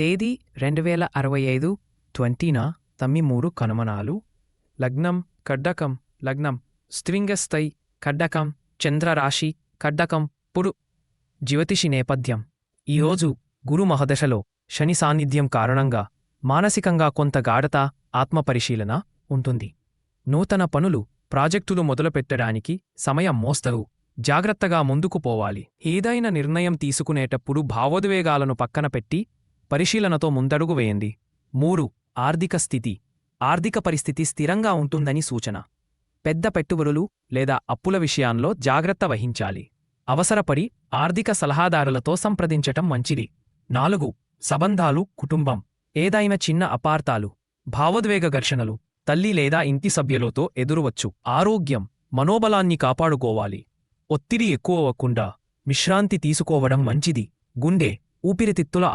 తేదీ 2065 20న తమ్మి3 కనుమనాలు. లగ్నం కడ్డకం. లగ్నం స్త్వింగస్థై కడ్డకం. చంద్రరాశి కడ్డకం. పుడు. జ్యోతిషి నేపథ్యం. ఈరోజు గురు మహదశలో శని సాన్నిధ్యం కారణంగా మానసికంగా కొంత గాఢత, ఆత్మపరిశీలన ఉంటుంది. నూతన పనులు, ప్రాజెక్టులు మొదలుపెట్టడానికి సమయం మోస్తరు. జాగ్రత్తగా ముందుకు పోవాలి. ఏదైనా నిర్ణయం తీసుకునేటప్పుడు భావోద్వేగాలను పక్కన పెట్టి పరిశీలనతో ముందడుగు వేయండి. 3. ఆర్థిక స్థితి. ఆర్థిక పరిస్థితి స్థిరంగా ఉంటుందని సూచన. పెద్ద పెట్టుబడులు లేదా అప్పుల విషయాల్లో జాగ్రత్త వహించాలి. అవసరపడి ఆర్థిక సలహాదారులతో సంప్రదించటం మంచిది. 4. సంబంధాలు, కుటుంబం. ఏదైనా చిన్న అపార్థాలు, భావోద్వేగ ఘర్షణలు తల్లి లేదా ఇంటి సభ్యులతో ఎదురువచ్చు. ఆరోగ్యం. మనోబలాన్ని కాపాడుకోవాలి. ఒత్తిడి ఎక్కువవ్వకుండా విశ్రాంతి తీసుకోవడం మంచిది. గుండె, ఊపిరితిత్తుల